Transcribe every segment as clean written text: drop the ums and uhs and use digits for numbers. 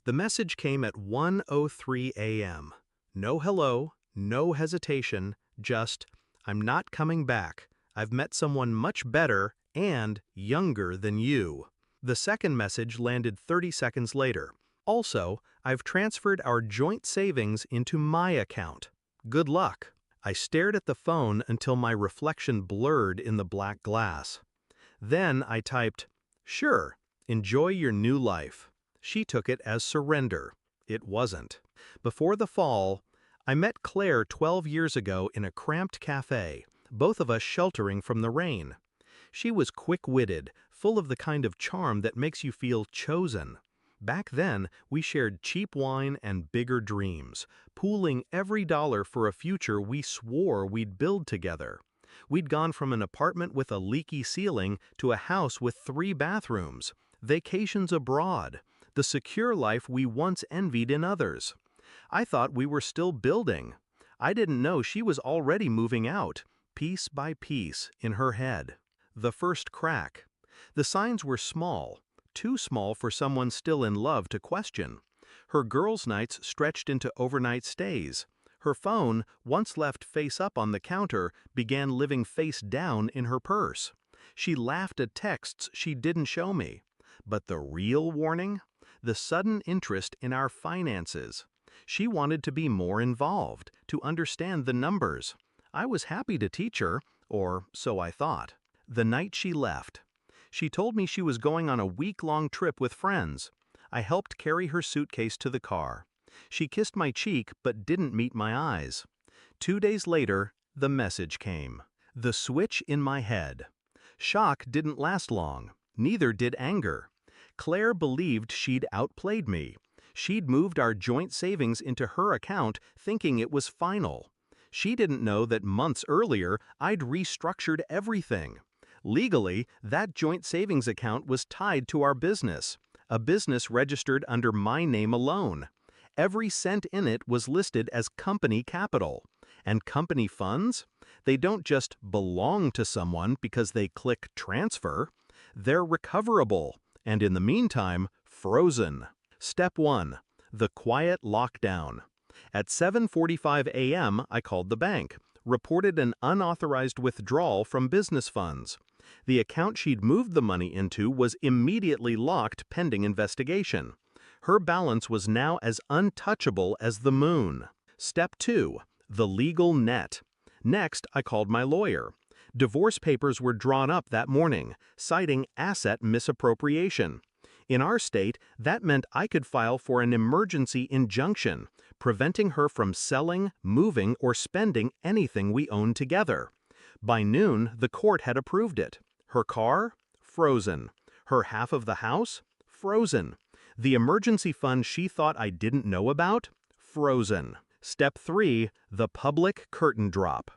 The message came at 1:03 a.m. No hello, no hesitation, just, "I'm not coming back. I've met someone much better and younger than you." The second message landed 30 seconds later. Also, "I've transferred our joint savings into my account. Good luck." I stared at the phone until my reflection blurred in the black glass. Then I typed, "Sure, enjoy your new life." She took it as surrender. It wasn't. Before the fall, I met Claire 12 years ago in a cramped cafe, both of us sheltering from the rain. She was quick-witted, full of the kind of charm that makes you feel chosen. Back then, we shared cheap wine and bigger dreams, pooling every dollar for a future we swore we'd build together. We'd gone from an apartment with a leaky ceiling to a house with 3 bathrooms, vacations abroad, the secure life we once envied in others. I thought we were still building. I didn't know she was already moving out, piece by piece, in her head. The first crack. The signs were small, too small for someone still in love to question. Her girls' nights stretched into overnight stays. Her phone, once left face up on the counter, began living face down in her purse. She laughed at texts she didn't show me. But the real warning? The sudden interest in our finances. She wanted to be more involved, to understand the numbers. I was happy to teach her, or so I thought. The night she left. She told me she was going on a week-long trip with friends. I helped carry her suitcase to the car. She kissed my cheek but didn't meet my eyes. 2 days later, the message came. The switch in my head. Shock didn't last long. Neither did anger. Claire believed she'd outplayed me. She'd moved our joint savings into her account thinking it was final. She didn't know that months earlier I'd restructured everything. Legally, that joint savings account was tied to our business, a business registered under my name alone. Every cent in it was listed as company capital. And company funds? They don't just belong to someone because they click transfer. They're recoverable, and in the meantime, frozen. Step 1. The quiet lockdown. At 7:45 a.m., I called the bank, reported an unauthorized withdrawal from business funds. The account she'd moved the money into was immediately locked pending investigation. Her balance was now as untouchable as the moon. Step 2. The legal net. Next, I called my lawyer. Divorce papers were drawn up that morning, citing asset misappropriation. In our state, that meant I could file for an emergency injunction, preventing her from selling, moving, or spending anything we owned together. By noon, the court had approved it. Her car? Frozen. Her half of the house? Frozen. The emergency fund she thought I didn't know about? Frozen. Step 3. The public curtain drop.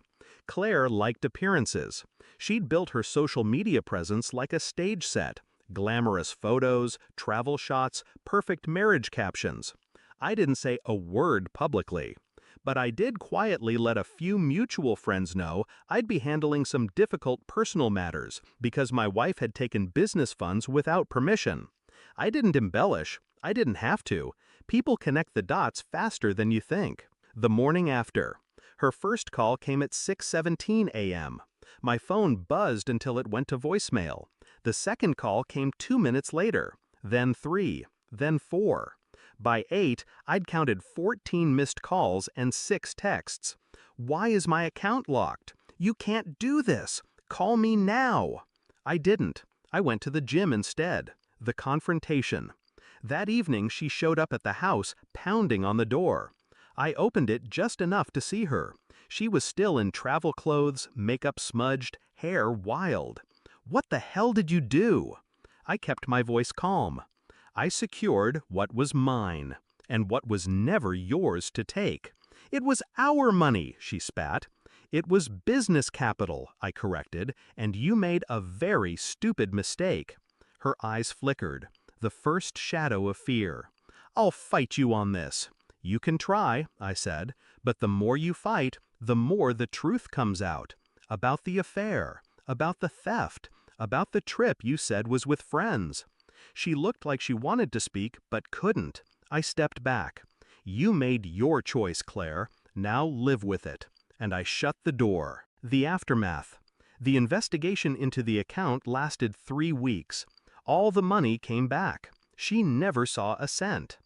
Claire liked appearances. She'd built her social media presence like a stage set. Glamorous photos, travel shots, perfect marriage captions. I didn't say a word publicly. But I did quietly let a few mutual friends know I'd be handling some difficult personal matters because my wife had taken business funds without permission. I didn't embellish. I didn't have to. People connect the dots faster than you think. The morning after. Her first call came at 6:17 a.m. My phone buzzed until it went to voicemail. The second call came 2 minutes later, then 3, then 4. By 8, I'd counted 14 missed calls and 6 texts. "Why is my account locked? You can't do this. Call me now." I didn't. I went to the gym instead. The confrontation. That evening she showed up at the house, pounding on the door. I opened it just enough to see her. She was still in travel clothes, makeup smudged, hair wild. "What the hell did you do?" I kept my voice calm. "I secured what was mine, and what was never yours to take. It was our money," she spat. "It was business capital," I corrected, "and you made a very stupid mistake." Her eyes flickered, the first shadow of fear. "I'll fight you on this." "You can try," I said, "but the more you fight, the more the truth comes out. About the affair, about the theft, about the trip you said was with friends." She looked like she wanted to speak but couldn't. I stepped back. You made your choice, Claire. Now live with it. And I shut the door. The aftermath. The investigation into the account lasted 3 weeks. All the money came back. She never saw a cent.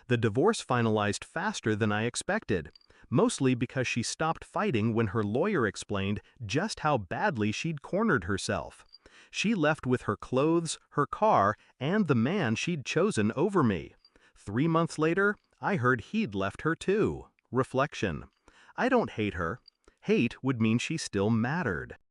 The divorce finalized faster than I expected, mostly because she stopped fighting when her lawyer explained just how badly she'd cornered herself. She left with her clothes, her car, and the man she'd chosen over me. 3 months later, I heard he'd left her too. Reflection. I don't hate her. Hate would mean she still mattered.